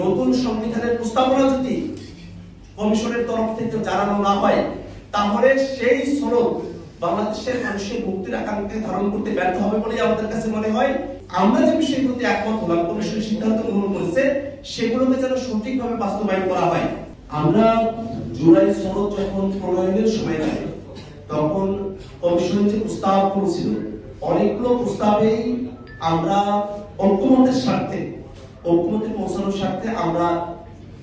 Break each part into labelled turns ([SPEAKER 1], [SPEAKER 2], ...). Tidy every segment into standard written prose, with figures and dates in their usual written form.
[SPEAKER 1] নতুন সংবিধানের প্রস্তাবনা যদি কমিশনের তরফ থেকে জানানো না হয়, তাহলে সেই সনদ বাংলাদেশের মানুষের মুক্তির আকাঙ্ক্ষা ধারণ করতে ব্যর্থ হবে বলে আমাদের কাছে মনে হয়। আমরা যে বিষয়ের প্রতি একমত হলাম, কমিশনের সিদ্ধান্ত গ্রহণ করেছে, সেগুলোকে যেন সঠিকভাবে বাস্তবায়ন করা হয়। আমরা জুলাই সনদ যখন প্রণয়নের সময় থাকে, তখন কমিশনের যে প্রস্তাব করেছিল, অনেকগুলো প্রস্তাবেই আমরা ঐক্যমত্যের স্বার্থে, ঐক্যমত্যে পৌঁছানোর স্বার্থে আমরা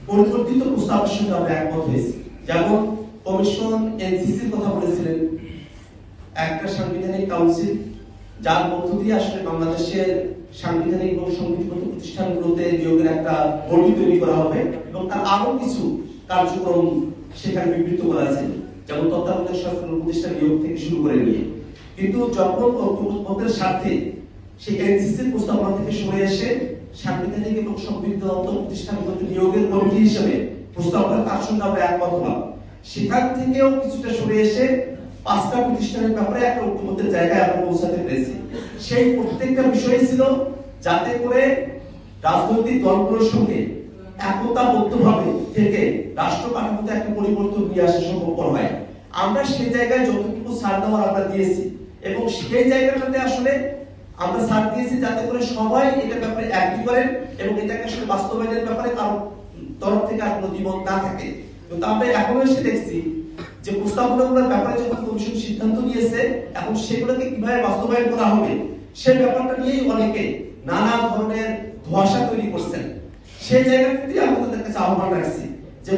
[SPEAKER 1] পরিবর্তিত প্রস্তাবের সঙ্গে আমরা একমত হয়েছি। যেমন কমিশন এনসিসির কথা বলেছিলেন, একটা সাংবিধানিক কাউন্সিল যার মধ্য দিয়ে আসলে বাংলাদেশের সাংবিধানিক এবং সংবিধিবদ্ধ প্রতিষ্ঠানগুলোতে নিয়োগের একটা বডি তৈরি করা হবে এবং তার আরো কিছু কার্যক্রম সেখানে বিবৃত করা আছে, যেমন তত্ত্বাবধায়ক সরকার উপদেষ্টা নিয়োগ থেকে শুরু করে নিয়ে। কিন্তু যখন ঐক্যমত্যের স্বার্থে সেই এনসিসির প্রস্তাবনা থেকে সরে এসে সাংবিধানিক এবং সংবিধিবদ্ধ প্রতিষ্ঠানগুলোতে নিয়োগের কমিটি হিসেবে প্রস্তাবনা, তার সঙ্গে আমরা একমত হলাম। সেখান থেকেও কিছুটা সরে এসে 5টা প্রতিষ্ঠানের ব্যাপারে একটা ঐক্যমত্যের জায়গায় আমরা পৌঁছাতে পেরেছি। সেই প্রত্যেকটা বিষয় ছিল যাতে করে রাজনৈতিক দলগুলোর সঙ্গে একতাবদ্ধভাবে থেকে রাষ্ট্র কাঠামোতে একটা পরিবর্তন নিয়ে আসা সম্ভবপর হয়। আমরা সেই জায়গায় যতটুকু ছাড় দেওয়ার আমরা দিয়েছি এবং সেই জায়গাটাতে আসলে আমরা ছাড় দিয়েছি যাতে করে সবাই এটা ব্যাপারে অ্যাগ্রি করেন এবং এটাকে আসলে বাস্তবায়নের ব্যাপারে কারো তরফ থেকে আর কোনো দ্বিমত না থাকে। কিন্তু আমরা এখনো এসে দেখছি যে প্রস্তাবনাগুলোর ব্যাপারে যখন কমিশন সিদ্ধান্ত নিয়েছে, এখন সেগুলোকে কিভাবে বাস্তবায়ন করা হবে সে ব্যাপারটা নিয়েই অনেকে নানা ধরনের ধোঁয়াশা তৈরি করছেন। সেই জায়গা থেকে আমাদের কাছে আহ্বান রাখছি যে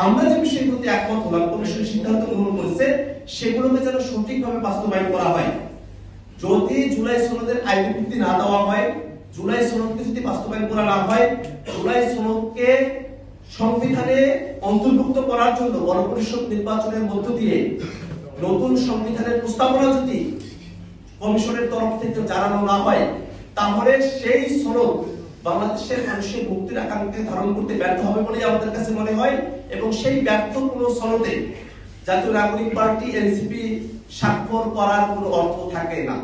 [SPEAKER 1] আমরা যে বিষয়ের প্রতি একমত হলাম, কমিশন সিদ্ধান্ত গ্রহণ করেছে, সেগুলোকে যেন সঠিকভাবে বাস্তবায়ন করা হয়। যদি জুলাই সনদের আইনি ভিত্তি না দেওয়া হয়, জুলাই সনদকে যদি বাস্তবায়ন করা না হয়, জুলাই সনদকে সংবিধানে অন্তর্ভুক্ত করার জন্য গণপরিষদ নির্বাচনের মধ্য দিয়ে নতুন সংবিধানের প্রস্তাবনা যদি কমিশনের তরফ থেকে জানানো না হয়, তাহলে সেই সনদ বাংলাদেশের মানুষের মুক্তির আকাঙ্ক্ষা ধারণ করতে ব্যর্থ হবে বলে আমাদের কাছে মনে হয়। এবং সেই ব্যর্থ কোনো সনদে জাতীয় নাগরিক পার্টি এনসিপি স্বাক্ষর করার কোনো অর্থ থাকে না।